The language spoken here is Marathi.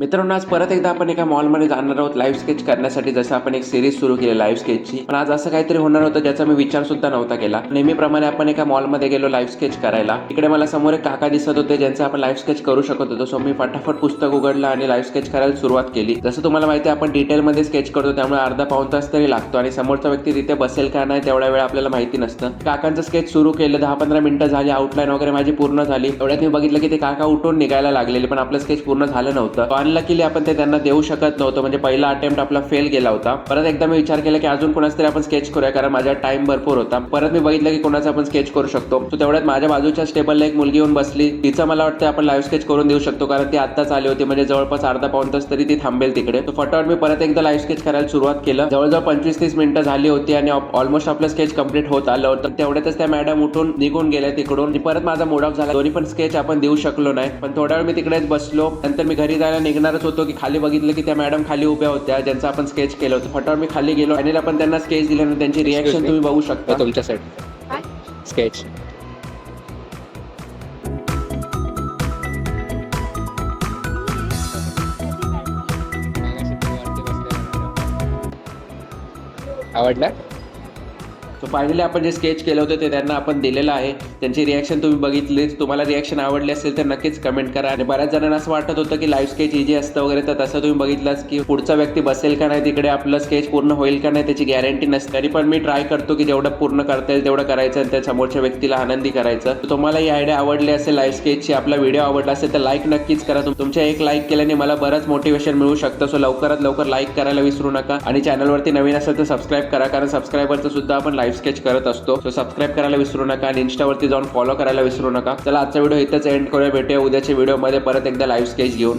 मित्रांनो, आज परत एकदा आपण एका मॉलमध्ये जाणार आहोत लाईव्ह स्केच करण्यासाठी. जसं आपण एक सिरीज सुरू केली लाईव्ह स्केचची, पण आज असं काहीतरी होणार होतं ज्याचा मी विचार सुद्धा नव्हता केला. नेहमीप्रमाणे आपण एका मॉलमध्ये गेलो लाईव्ह स्केच करायला. इकडे मला समोर एक काका दिसत होते ज्यांचं आपण लाईव्ह स्केच करू शकत होतो. सो मी फटाफट पुस्तक उघडलं आणि लाईव्ह स्केच करायला सुरुवात केली. जसं तुम्हाला माहिती आहे, आपण डिटेलमध्ये स्केच करतो, त्यामुळे अर्धा पाऊण तास तरी लागतो आणि समोरचा व्यक्ती तिथे बसेल का नाही तेवढा वेळ आपल्याला माहिती नसतं. काकांचं स्केच सुरू केलं, 10-15 मिनिटं झाली, आउटलाईन वगैरे माझी पूर्ण झाली. एवढ्यात मी बघितलं की ते काका उठून निघायला लागलेले, पण आपलं स्केच पूर्ण झालं नव्हतं. अनलकीली आपण ते त्यांना देऊ शकत नव्हतं, म्हणजे पहिला अटेम्प्ट आपला फेल गेला होता. परत एकदा मी विचार केला की अजून कोणाच तरी आपण स्केच करूया, कारण माझा टाइम भरपूर होता. परत मी बघितलं की कोणाचा आपण स्केच करू शकतो. तो तेवढ्यात माझ्या बाजूच्या टेबलला एक मुलगी येऊन बसली. तिचं मला वाटतं आपण लाईव्ह स्केच करून देऊ शकतो, कारण ती आत्ताच आली होती, म्हणजे जवळपास अर्धा पाऊण तास तरी ती थांबेल तिकडे. तो फटाफट मी परत एकदा लाईव्ह स्केच करायला सुरुवात केलं. जवळजवळ 25-30 मिनिटं झाली होती आणि ऑलमोस्ट आपलं स्केच कंप्लीट होत आलं होतं. तेवढ्यातच त्या मॅडम उठून निघून गेल्या तिकडून. परत माझा मूड ऑफ झाला. दोन्ही पण स्केच आपण देऊ शकलो नाही. पण थोड्या वेळ मी तिकडेच बसलो. नंतर मी घरी जायला निघणारच होतो की खाली बघितलं की त्या मॅडम खाली उभ्या होत्या ज्यांचं आपण स्केच केलं होतं. फटाफट मी खाली गेलो आणि आपण त्यांना स्केच दिले आणि त्यांची रिॲक्शन तुम्ही बघू शकता. तुमच्यासाठी स्केच आवडला. सो फायनली आपण जे स्केच केलं होतं ते त्यांना आपण दिलेलं आहे. त्यांची रिॲक्शन तुम्ही बघितलीच. तुम्हाला रिॲक्शन आवडली असेल तर नक्कीच कमेंट करा. आणि बऱ्याच जणांना असं वाटत होतं की लाईव्ह स्केच इझी असतं वगैरे, तर तसं तुम्ही बघितलंच की पुढचा व्यक्ती बसेल का नाही तिकडे, आपलं स्केच पूर्ण होईल का नाही त्याची गॅरंटी नसते. तरी पण मी ट्राय करतो की जेवढं पूर्ण करता येईल तेवढं करायचं आणि त्या समोरच्या व्यक्तीला आनंदी करायचं. तुम्हाला ही आयडिया आवडली असेल लाईव्ह स्केचची, आपला व्हिडिओ आवडला असेल तर लाईक नक्कीच करा. तुमच्या एक लाईक केल्याने मला बरंच मोटिवेशन मिळू शकतं. सो लवकरात लवकर लाईक करायला विसरू नका आणि चॅनलवरती नवीन असेल तर सबस्क्राईब करा, कारण सबस्क्रायबरचं सुद्धा आपण लाईव्ह स्केच करत असतो. सो सबस्क्राईब करायला विसरू नका आणि इन्स्टावरती जाऊन फॉलो करायला विसरू नका. चला, आजचा व्हिडिओ इथेच एंड करूया. भेटूया उद्याच्या व्हिडिओमध्ये परत एकदा लाईव्ह स्केच घेऊन.